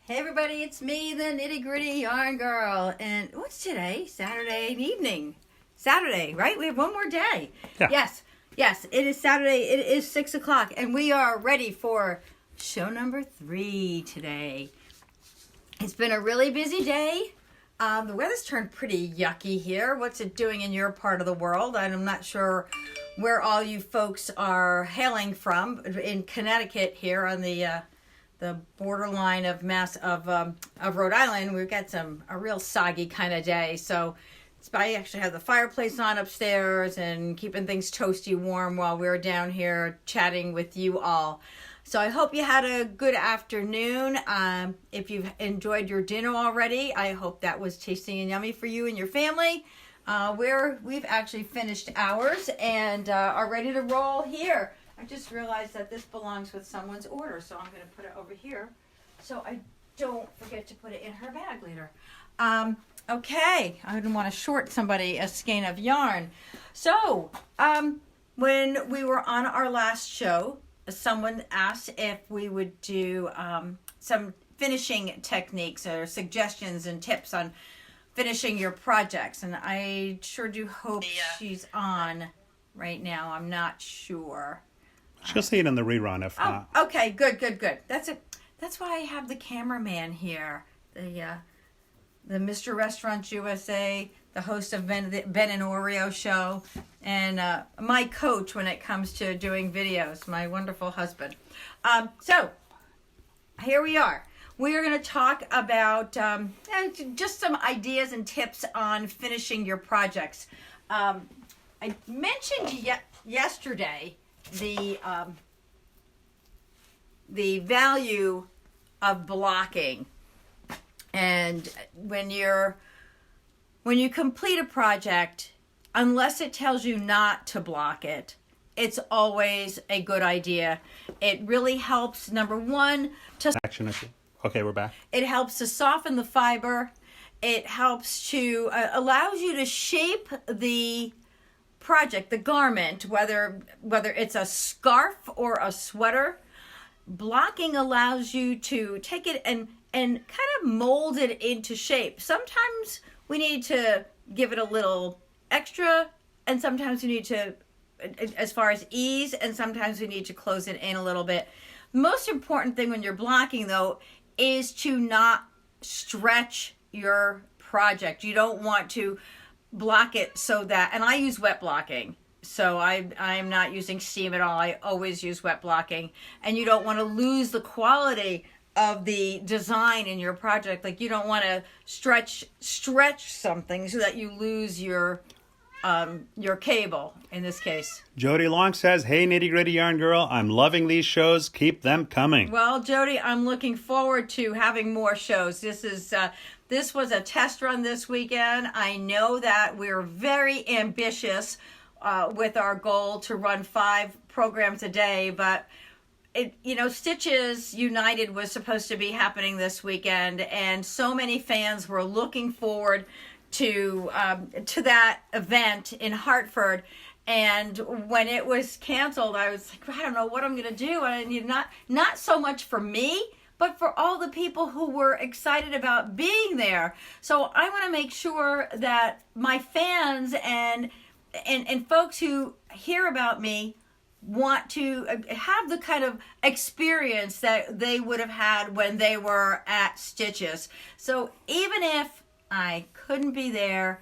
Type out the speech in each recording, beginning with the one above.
Hey everybody, it's me, the Nitty Gritty Yarn Girl. And what's today? Saturday evening. Saturday, right? We have one more day. Yeah. Yes, it is Saturday. It is 6 o'clock and we are ready for show number 3 today. It's been a really busy day. The weather's turned pretty yucky here. What's it doing in your part of the world? I'm not sure where all you folks are hailing from. In Connecticut here on the borderline of Rhode Island, we've got a real soggy kind of day. So I actually have the fireplace on upstairs and keeping things toasty warm while we're down here chatting with you all. So I hope you had a good afternoon. If you've enjoyed your dinner already, I hope that was tasty and yummy for you and your family. We've actually finished ours and are ready to roll here. I just realized that this belongs with someone's order, so I'm going to put it over here so I don't forget to put it in her bag later. Okay, I didn't want to short somebody a skein of yarn. So, when we were on our last show, someone asked if we would do some finishing techniques or suggestions and tips on finishing your projects, and I sure do hope she's on right now. I'm not sure. She'll see it in the rerun if not. Okay, good. That's why I have the cameraman here, the Mr. Restaurants USA, the host of Ben and Oreo show, and my coach when it comes to doing videos, my wonderful husband. So here we are. We are going to talk about just some ideas and tips on finishing your projects. I mentioned yesterday the value of blocking, and when you complete a project, unless it tells you not to block it, it's always a good idea. It really helps, number one, to Action issue. Okay, we're back. It helps to soften the fiber. It helps to allows you to shape the project, the garment, whether it's a scarf or a sweater. Blocking allows you to take it and kind of mold it into shape. Sometimes we need to give it a little extra, and sometimes we need to, as far as ease, and sometimes we need to close it in a little bit. Most important thing when you're blocking, though, is to not stretch your project. You don't want to block it so that, and I use wet blocking, so I'm not using steam at all. I always use wet blocking, and you don't want to lose the quality of the design in your project. Like, you don't want to stretch something so that you lose your cable in this case. Jody Long says, "Hey, Nitty Gritty Yarn Girl, I'm loving these shows. Keep them coming." Well, Jody, I'm looking forward to having more shows. This was a test run this weekend. I know that we're very ambitious with our goal to run 5 programs a day, but Stitches United was supposed to be happening this weekend, and so many fans were looking forward to that event in Hartford. And when it was canceled, I was like, I don't know what I'm going to do. And not so much for me, but for all the people who were excited about being there. So I want to make sure that my fans and folks who hear about me want to have the kind of experience that they would have had when they were at Stitches. So even if I couldn't be there,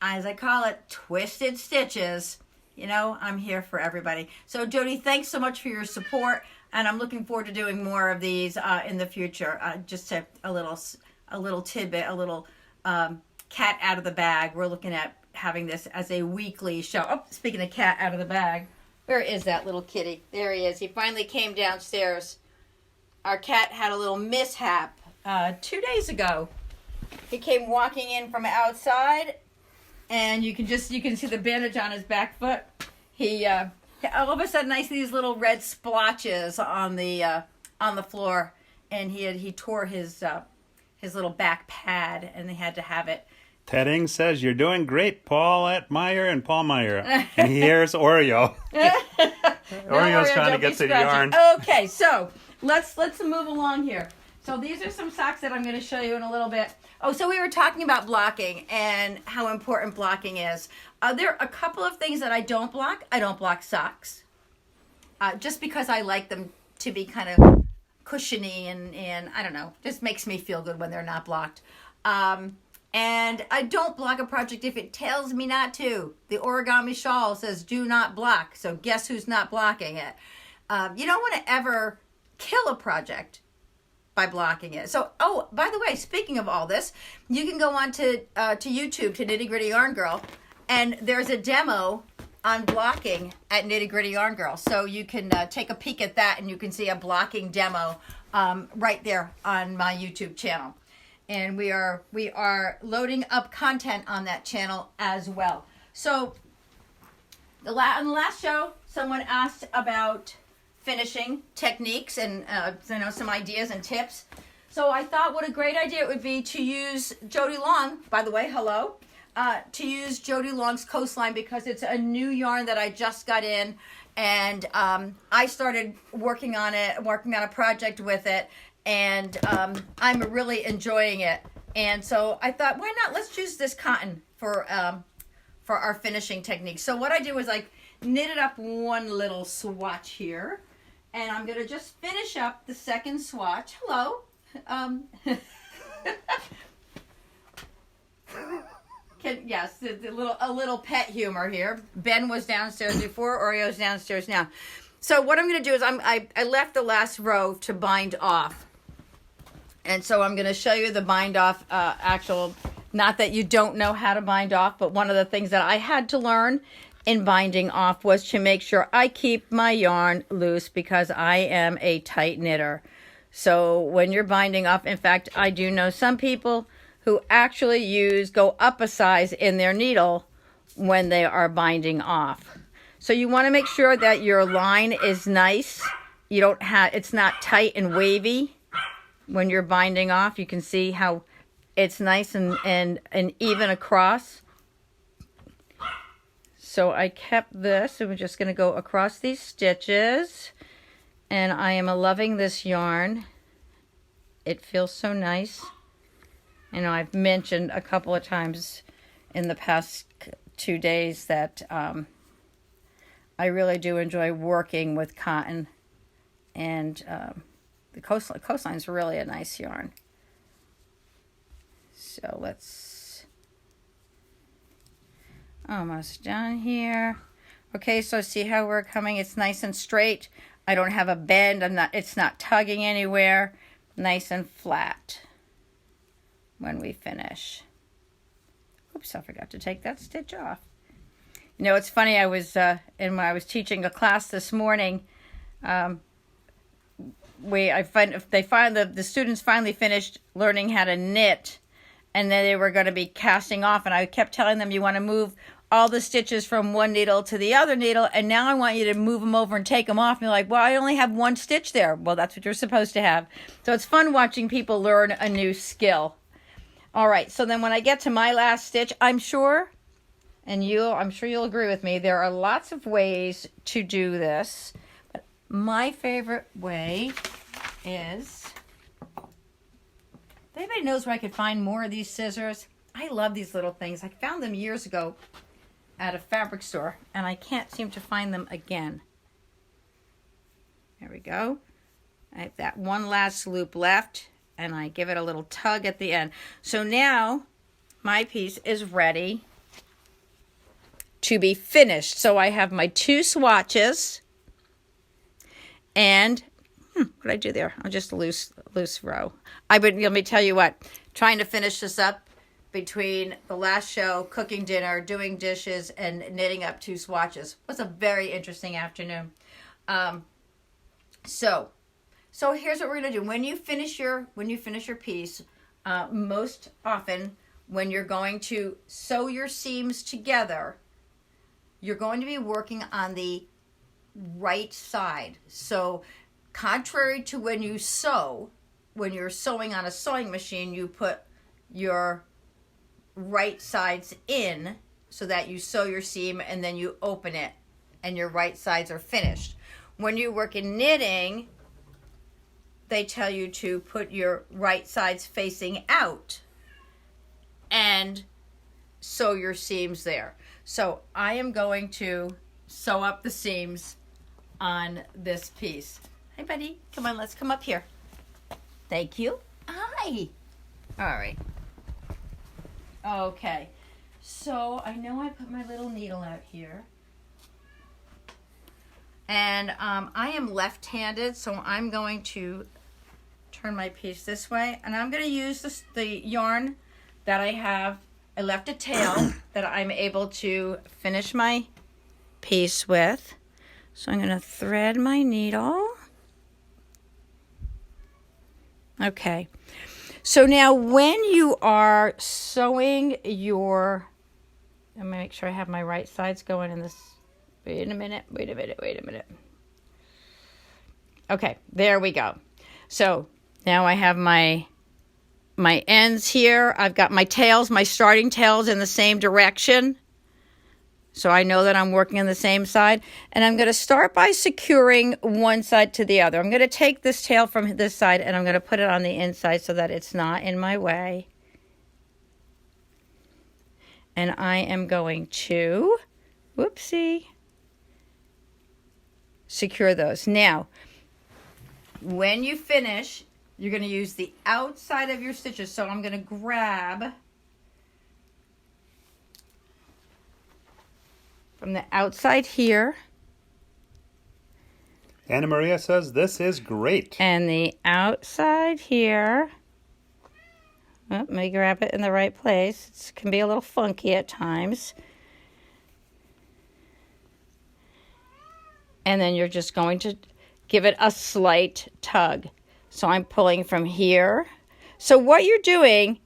as I call it, Twisted Stitches, I'm here for everybody. So Jody, thanks so much for your support, and I'm looking forward to doing more of these in the future. Just a little tidbit, a little cat out of the bag. We're looking at having this as a weekly show. Oh, speaking of cat out of the bag, where is that little kitty? There he is. He finally came downstairs. Our cat had a little mishap 2 days ago. He came walking in from outside, and you can see the bandage on his back foot. He all of a sudden I see these little red splotches on the floor, and he tore his little back pad, and they had to have it. Ted Ing says, "You're doing great, Paulette Meyer and Paul Meyer." And here's Oreo. Oreo's trying to get to the yarn. Okay, so let's move along here. So these are some socks that I'm going to show you in a little bit. Oh, so we were talking about blocking and how important blocking is. There are a couple of things that I don't block. I don't block socks. Just because I like them to be kind of cushiony and I don't know, just makes me feel good when they're not blocked. And I don't block a project if it tells me not to. The origami shawl says do not block. So guess who's not blocking it? You don't want to ever kill a project by blocking it. So, oh, by the way, speaking of all this, you can go on to YouTube, to Nitty Gritty Yarn Girl, and there's a demo on blocking at Nitty Gritty Yarn Girl. So you can take a peek at that and you can see a blocking demo right there on my YouTube channel. And we are loading up content on that channel as well. So on the last show, someone asked about finishing techniques and some ideas and tips. So I thought what a great idea it would be to use Jodi Long, by the way, hello, to use Jodi Long's Coastline because it's a new yarn that I just got in, and I started working on a project with it, and I'm really enjoying it. And so I thought, why not? Let's use this cotton for our finishing technique. So what I did was I knitted up one little swatch here. And I'm going to just finish up the second swatch. Hello. Yes, a little pet humor here. Ben was downstairs before. Oreo's downstairs now. So what I'm going to do is I left the last row to bind off. And so I'm going to show you the bind off not that you don't know how to bind off, but one of the things that I had to learn in binding off was to make sure I keep my yarn loose because I am a tight knitter. So when you're binding off, in fact, I do know some people who actually go up a size in their needle when they are binding off. So you want to make sure that your line is nice. It's not tight and wavy when you're binding off. You can see how it's nice and even across. So I kept this, and we're just going to go across these stitches, and I am loving this yarn. It feels so nice. I know I've mentioned a couple of times in the past 2 days that I really do enjoy working with cotton, and the Coastline is really a nice yarn. So let's almost done here. Okay, so see how we're coming? It's nice and straight. I don't have a bend. It's not tugging anywhere. Nice and flat when we finish. Oops, I forgot to take that stitch off. You know, it's funny. I was teaching a class this morning. The students finally finished learning how to knit, and then they were going to be casting off, and I kept telling them you want to move all the stitches from one needle to the other needle, and now I want you to move them over and take them off. And you're like, well, I only have one stitch there. Well, that's what you're supposed to have. So it's fun watching people learn a new skill. All right, so then when I get to my last stitch, I'm sure you'll agree with me, there are lots of ways to do this. But my favorite way is, if anybody knows where I could find more of these scissors, I love these little things. I found them years ago at a fabric store, and I can't seem to find them again. There we go. I have that one last loop left, and I give it a little tug at the end. So now my piece is ready to be finished. So I have my 2 swatches, and what did I do there? I'm just a loose row. Let me tell you what, trying to finish this up between the last show, cooking dinner, doing dishes, and knitting up 2 swatches was a very interesting afternoon. So here's what we're gonna do. When you finish your piece, most often when you're going to sew your seams together, you're going to be working on the right side. So contrary to when you're sewing on a sewing machine, you put your right sides in so that you sew your seam and then you open it and your right sides are finished. When you work in knitting, they tell you to put your right sides facing out and sew your seams there. So I am going to sew up the seams on this piece. Hi, buddy. Come on, let's come up here. Thank you. Hi. All right. Okay. So I know I put my little needle out here. And I am left-handed, so I'm going to turn my piece this way. And I'm going to use the yarn that I have. I left a tail that I'm able to finish my piece with. So I'm going to thread my needle. Okay. So now when you are sewing your, let me make sure I have my right sides going in this. Wait a minute. Okay, there we go. So now I have my ends here. I've got my tails, my starting tails in the same direction. So I know that I'm working on the same side. And I'm going to start by securing one side to the other. I'm going to take this tail from this side and I'm going to put it on the inside so that it's not in my way. And I am going to, whoopsie, secure those. Now, when you finish, you're going to use the outside of your stitches. So I'm going to grab from the outside here. Anna Maria says this is great. And the outside here. Oh, let me grab it in the right place. It can be a little funky at times. And then you're just going to give it a slight tug. So I'm pulling from here. So what you're doing,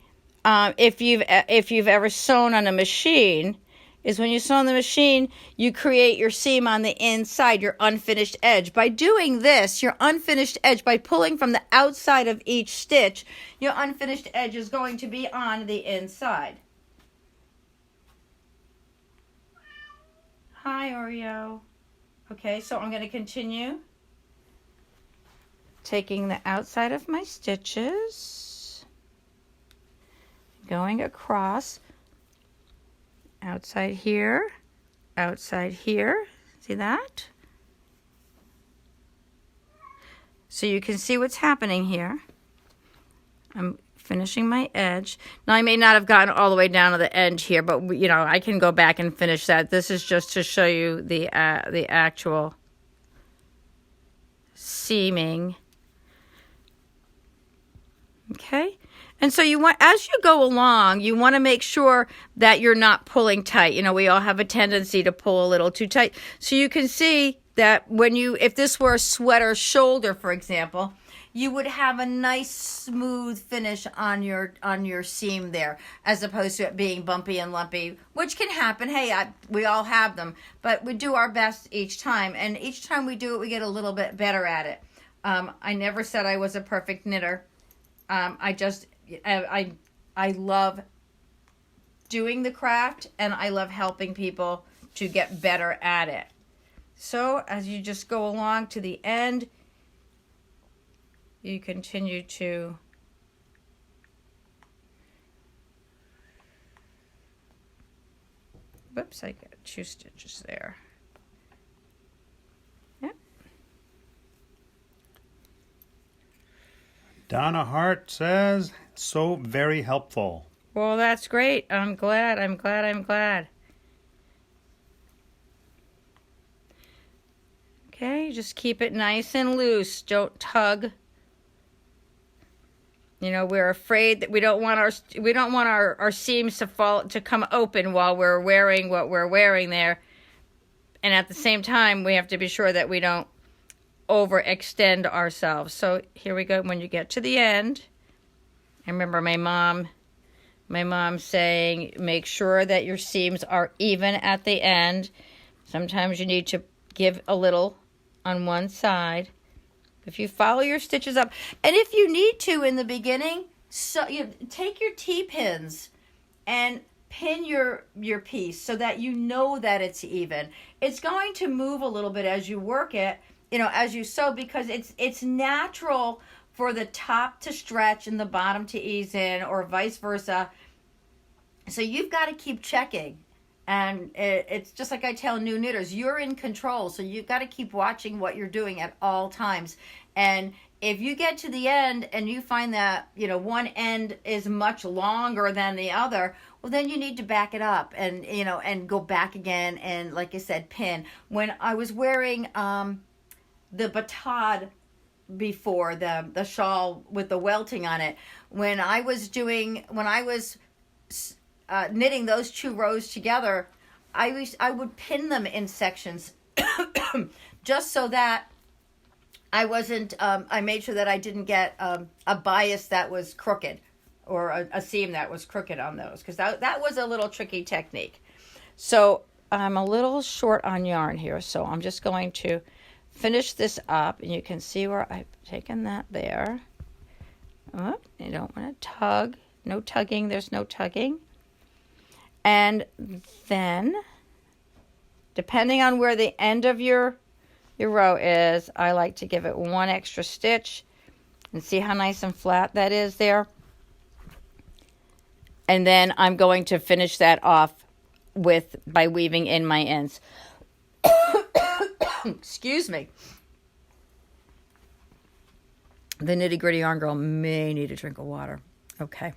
if you've ever sewn on a machine, is when you sew on the machine, you create your seam on the inside, your unfinished edge. By doing this, your unfinished edge, by pulling from the outside of each stitch, your unfinished edge is going to be on the inside. Hi, Oreo. Okay, so I'm going to continue taking the outside of my stitches, going across. Outside here, see that? So you can see what's happening here. I'm finishing my edge. Now I may not have gotten all the way down to the end here, but you know, I can go back and finish that. This is just to show you the actual seaming. Okay? And so you want, as you go along, you want to make sure that you're not pulling tight. You know, we all have a tendency to pull a little too tight. So you can see that when you, if this were a sweater shoulder, for example, you would have a nice smooth finish on your seam there, as opposed to it being bumpy and lumpy, which can happen. Hey, we all have them, but we do our best each time. And each time we do it, we get a little bit better at it. I never said I was a perfect knitter. I love doing the craft, and I love helping people to get better at it. So as you just go along to the end, you continue to whoops, I got 2 stitches there. Donna Hart says, so very helpful. Well, that's great. I'm glad. Okay, just keep it nice and loose. Don't tug. You know, we're afraid that we don't want our seams to come open while we're wearing what we're wearing there. And at the same time, we have to be sure that we don't overextend ourselves. So here we go. When you get to the end, I remember my mom saying, make sure that your seams are even at the end. Sometimes you need to give a little on one side. If you follow your stitches up, and if you need to in the beginning, so you take your T-pins and pin your piece so that you know that it's even. It's going to move a little bit as you work it, you know, as you sew, because it's natural for the top to stretch and the bottom to ease in, or vice versa. So you've got to keep checking. And it's just like I tell new knitters, you're in control. So you've got to keep watching what you're doing at all times. And if you get to the end and you find that, one end is much longer than the other, well, then you need to back it up and, and go back again. And like I said, pin. When I was wearing the batade before, the shawl with the welting on it, when I was knitting those 2 rows together, I would pin them in sections just so that I wasn't, I made sure that I didn't get a bias that was crooked, or a seam that was crooked on those, because that was a little tricky technique. So I'm a little short on yarn here, so I'm just going to finish this up, and you can see where I've taken that there. Oh, you don't want to tug. No tugging. There's no tugging. And then, depending on where the end of your row is, I like to give it 1 extra stitch, and see how nice and flat that is there. And then I'm going to finish that off by weaving in my ends. Excuse me. The Nitty Gritty Yarn Girl may need a drink of water. Okay.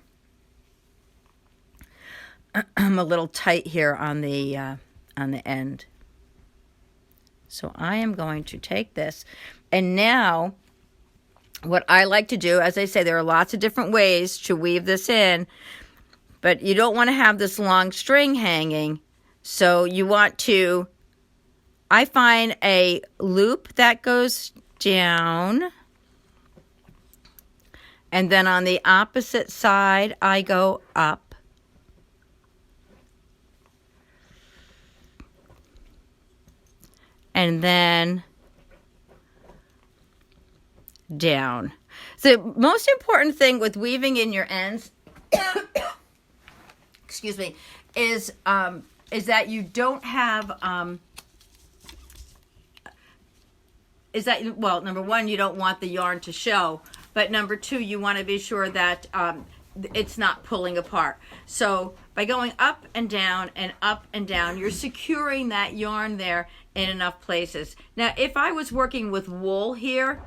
I'm a little tight here on the end. So I am going to take this, and now what I like to do, as I say, there are lots of different ways to weave this in, but you don't want to have this long string hanging. So you want to, I find a loop that goes down, and then on the opposite side I go up. And then down. The most important thing with weaving in your ends, excuse me, is that you don't have, well, number 1, you don't want the yarn to show, but number 2, you want to be sure that it's not pulling apart. So by going up and down, you're securing that yarn there in enough places. Now, if I was working with wool here,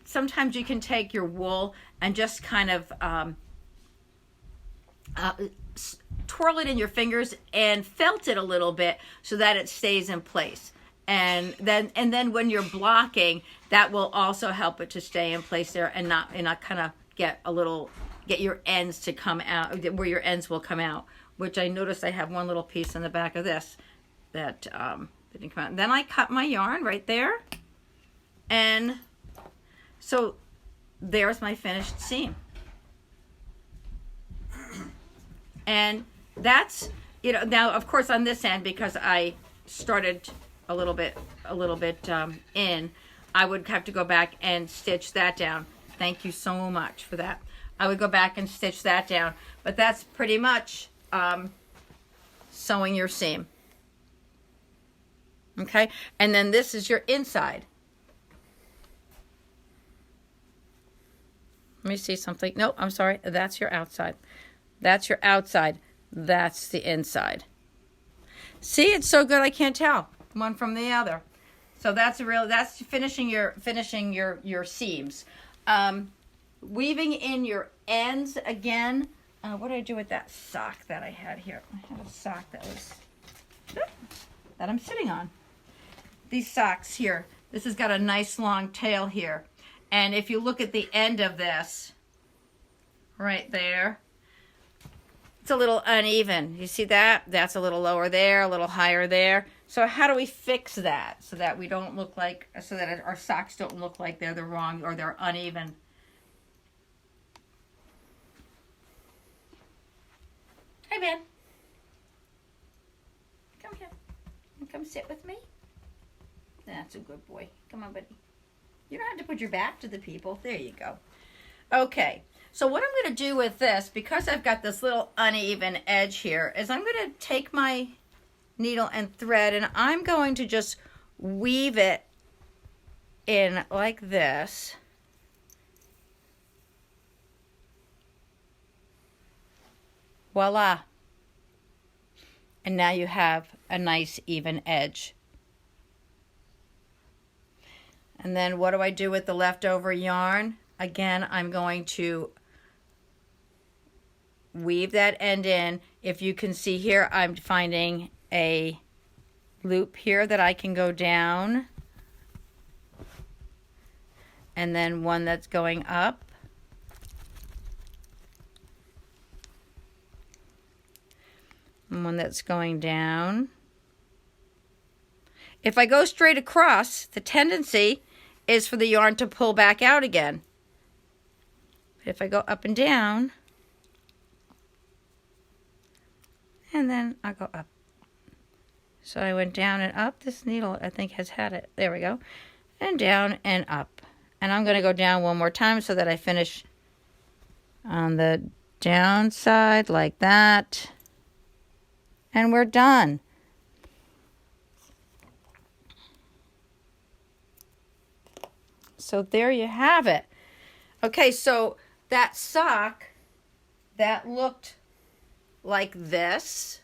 sometimes you can take your wool and just kind of twirl it in your fingers and felt it a little bit so that it stays in place. And then when you're blocking, that will also help it to stay in place there and not kind of get your ends to come out, where your ends will come out, which I noticed I have one little piece in the back of this that didn't come out. And then I cut my yarn right there, and so there's my finished seam. And that's, now of course on this end, because I started a little bit in, I would have to go back and stitch that down. Thank you so much for that. I would go back and stitch that down, but that's pretty much sewing your seam. Okay, and then this is your inside. Let me see something. No, I'm sorry. That's your outside. That's your outside. That's the inside. See, it's so good I can't tell one from the other. So that's finishing your seams. Weaving in your ends again. What did I do with that sock that I had here? I had a sock that I'm sitting on. These socks here. This has got a nice long tail here. And if you look at the end of this, right there, it's a little uneven. You see that? That's a little lower there, a little higher there. So how do we fix that so that we don't look like, so that our socks don't look like they're the wrong or they're uneven? Hey, Ben. Come here. Come sit with me. That's a good boy. Come on, buddy. You don't have to put your back to the people. There you go. Okay. So what I'm going to do with this, because I've got this little uneven edge here, is I'm going to take my needle and thread, and I'm going to just weave it in like this. Voila. And now you have a nice even edge. And then what do I do with the leftover yarn? Again, I'm going to weave that end in. If you can see here, I'm finding a loop here that I can go down. And then one that's going up. And one that's going down. If I go straight across, the tendency is for the yarn to pull back out again. If I go up and down, and then I'll go up. So I went down and up. This needle, I think, has had it. There we go. And down and up. And I'm going to go down one more time so that I finish on the down side like that. And we're done. So there you have it. Okay, so that sock that looked like this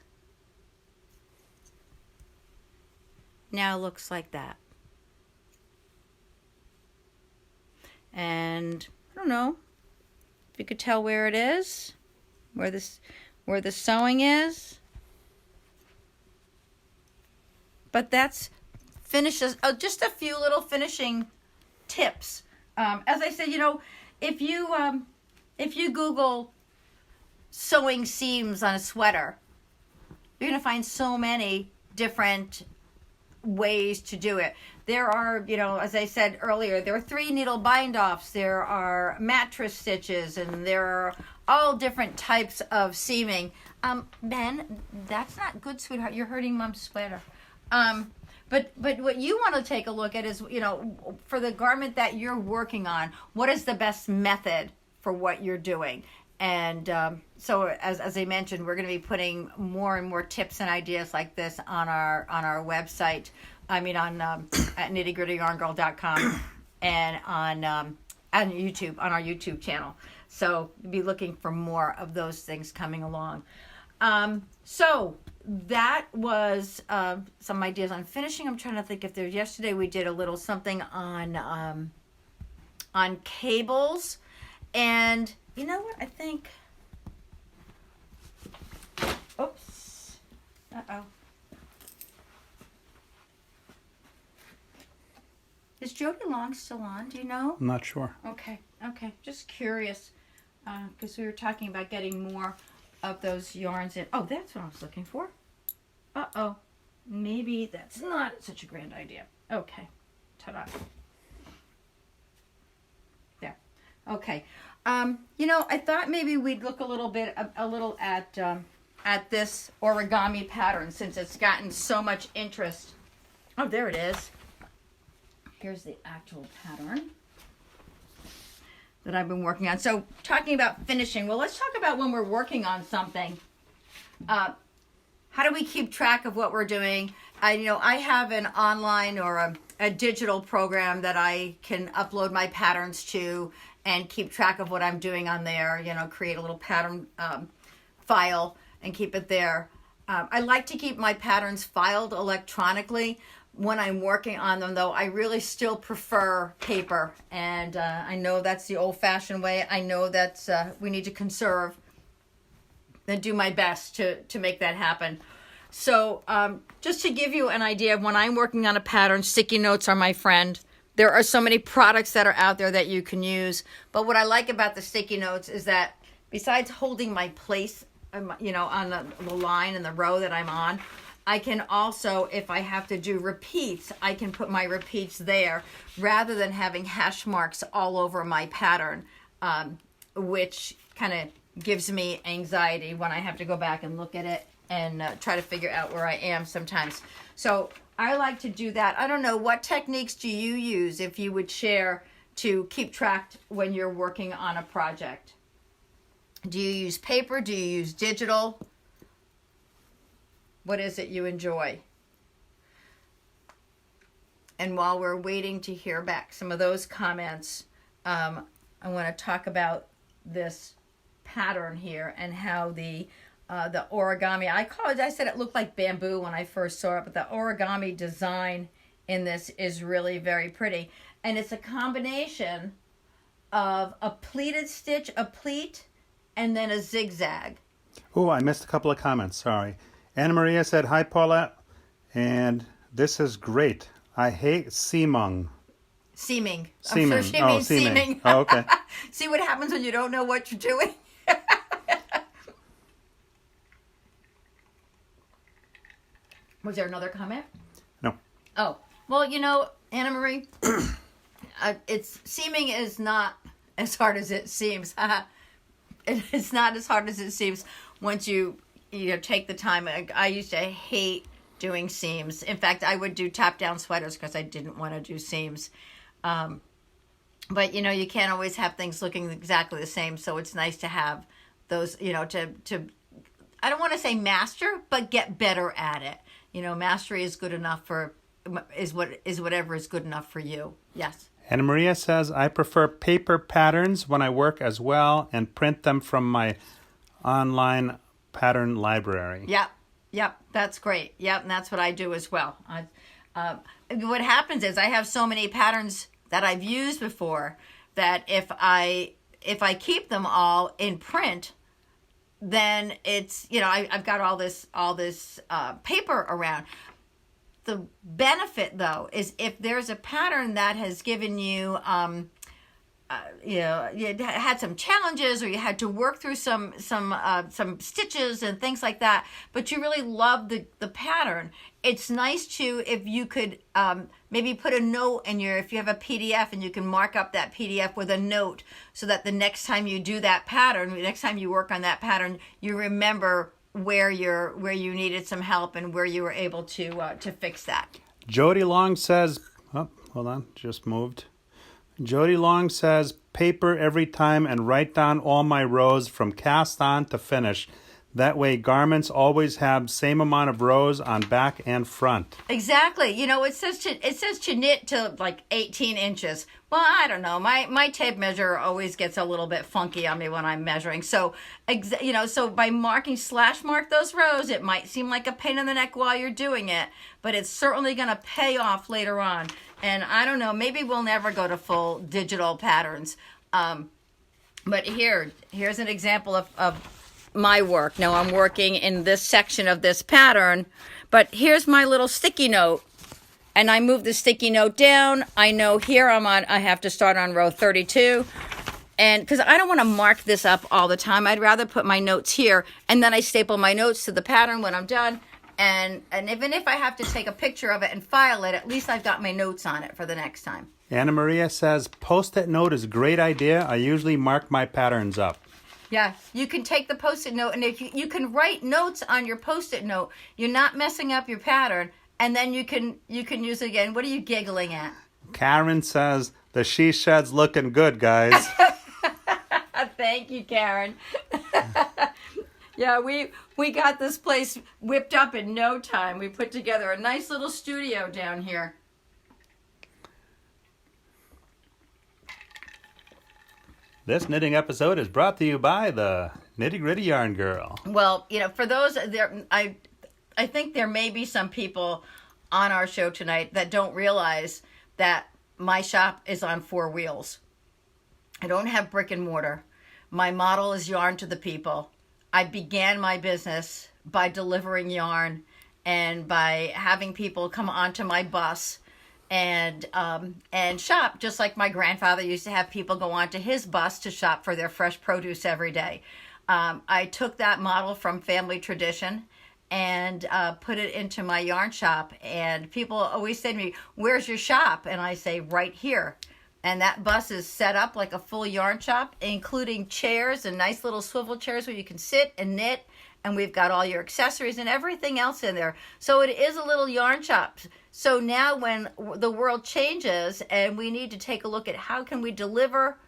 now looks like that. And I don't know if you could tell where it is, where the sewing is. But that's finishes. Just a few little finishing tips. As I said, if you Google sewing seams on a sweater, you're going to find so many different ways to do it. There are, as I said earlier, there are 3 needle bind offs, there are mattress stitches, and there are all different types of seaming. Ben, that's not good, sweetheart. You're hurting Mom's sweater. But what you want to take a look at is, for the garment that you're working on, what is the best method for what you're doing? And so, as I mentioned, we're going to be putting more and more tips and ideas like this on our website. I mean, on at nittygrittyyarngirl.com and on YouTube, on our YouTube channel. So be looking for more of those things coming along. So that was some ideas on finishing. I'm trying to think if there's, yesterday we did a little something on cables, and you know what, I think, oops, is Jody Long still on, do you know? I'm not sure. Okay, just curious, because we were talking about getting more of those yarns in. Oh, that's what I was looking for. Maybe that's not such a grand idea. Okay, ta-da. There. Okay. I thought maybe we'd look a little at this origami pattern, since it's gotten so much interest. Oh, there it is. Here's the actual pattern that I've been working on. So, talking about finishing, well, let's talk about when we're working on something. How do we keep track of what we're doing? I have an online or a digital program that I can upload my patterns to and keep track of what I'm doing on there, create a little pattern file and keep it there. I like to keep my patterns filed electronically when I'm working on them, though. I really still prefer paper, and I know that's the old-fashioned way. I know that's we need to conserve and do my best to make that happen. So just to give you an idea of when I'm working on a pattern, sticky notes are my friend. There are so many products that are out there that you can use, but what I like about the sticky notes is that besides holding my place, on the line and the row that I'm on, I can also, if I have to do repeats, I can put my repeats there rather than having hash marks all over my pattern, which kind of gives me anxiety when I have to go back and look at it and try to figure out where I am sometimes. So I like to do that. I don't know, what techniques do you use, if you would share, to keep track when you're working on a project? Do you use paper? Do you use digital? What is it you enjoy? And while we're waiting to hear back some of those comments, I want to talk about this pattern here and how the the origami. I said it looked like bamboo when I first saw it, but the origami design in this is really very pretty. And it's a combination of a pleated stitch, a pleat, and then a zigzag. Oh, I missed a couple of comments. Sorry. Anna Maria said, "Hi, Paulette," and this is great. I hate seamung. Seaming. Seaming. I'm sure she means seaming. Oh, okay. See what happens when you don't know what you're doing? Was there another comment? No. Oh, well, Anna Marie, it's seaming is not as hard as it seems. It's not as hard as it seems once you take the time. I used to hate doing seams. In fact, I would do top-down sweaters because I didn't want to do seams. But you can't always have things looking exactly the same. So it's nice to have those. To I don't want to say master, but get better at it. Mastery is good enough is whatever is good enough for you. Yes. Anna Maria says, "I prefer paper patterns when I work as well and print them from my online pattern library." Yep, that's great. Yep, and that's what I do as well. What happens is I have so many patterns that I've used before that if I keep them all in print, then it's I've got all this paper around. The benefit though is if there's a pattern that has given you you had some challenges or you had to work through some stitches and things like that, but you really love the pattern. It's nice too if you could maybe put a note in if you have a PDF and you can mark up that PDF with a note so that the next time you do that pattern, the next time you work on that pattern, you remember where you needed some help and where you were able to fix that. Jody Long says, oh, hold on, just moved. Jody Long says, "Paper every time and write down all my rows from cast on to finish. That way garments always have same amount of rows on back and front." Exactly. It says to knit to like 18 inches. Well, I don't know. My tape measure always gets a little bit funky on me when I'm measuring. So, so by slash mark those rows, it might seem like a pain in the neck while you're doing it, but it's certainly going to pay off later on. And I don't know, maybe we'll never go to full digital patterns. But here's an example of my work. Now I'm working in this section of this pattern, but here's my little sticky note. And I move the sticky note down. I know here I have to start on row 32. And because I don't want to mark this up all the time, I'd rather put my notes here. And then I staple my notes to the pattern when I'm done. And even if I have to take a picture of it and file it, at least I've got my notes on it for the next time. Anna Maria says, "Post-it note is a great idea. I usually mark my patterns up." Yeah, you can take the Post-it note, and if you can write notes on your Post-it note, you're not messing up your pattern, and then you can use it again. What are you giggling at? Karen says, "The she shed's looking good, guys." Thank you, Karen. Yeah, we got this place whipped up in no time. We put together a nice little studio down here. This knitting episode is brought to you by the Nitty Gritty Yarn Girl. Well, for those there, I think there may be some people on our show tonight that don't realize that my shop is on 4 wheels. I don't have brick and mortar. My model is yarn to the people. I began my business by delivering yarn and by having people come onto my bus and shop, just like my grandfather used to have people go onto his bus to shop for their fresh produce every day. I took that model from family tradition and put it into my yarn shop. And people always say to me, "Where's your shop?" And I say, "Right here." And that bus is set up like a full yarn shop, including chairs and nice little swivel chairs where you can sit and knit. And we've got all your accessories and everything else in there. So it is a little yarn shop. So now when the world changes and we need to take a look at how can we deliver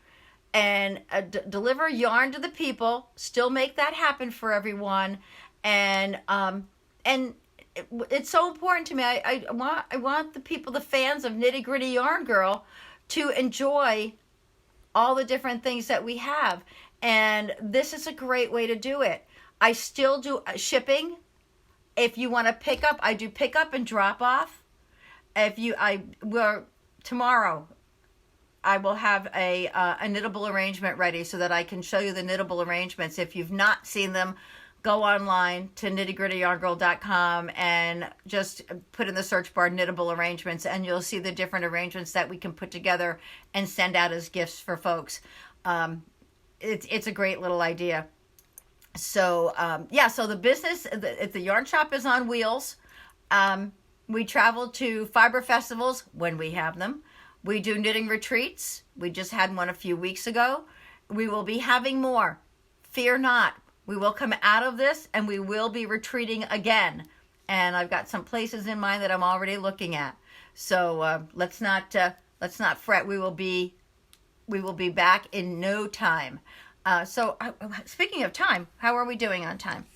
and deliver yarn to the people, still make that happen for everyone. And it's so important to me. I want the people, the fans of Nitty Gritty Yarn Girl, to enjoy all the different things that we have. And this is a great way to do it. I still do shipping. If you want to pick up, I do pick up and drop off. Tomorrow, I will have a knittable arrangement ready so that I can show you the knittable arrangements. If you've not seen them, go online to nittygrittyyarngirl.com and just put in the search bar knittable arrangements, and you'll see the different arrangements that we can put together and send out as gifts for folks. It's a great little idea. So so the business, the yarn shop is on wheels. We travel to fiber festivals when we have them. We do knitting retreats. We just had one a few weeks ago. We will be having more. Fear not. We will come out of this and we will be retreating again. And I've got some places in mind that I'm already looking at. So let's not fret. We will be back in no time. So speaking of time, how are we doing on time?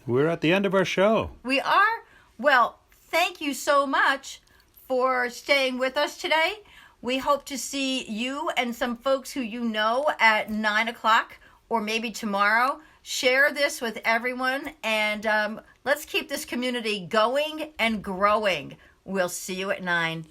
We're at the end of our show. We are? Well, thank you so much for staying with us today. We hope to see you and some folks who you know at 9 o'clock or maybe tomorrow. Share this with everyone, and let's keep this community going and growing. We'll see you at 9.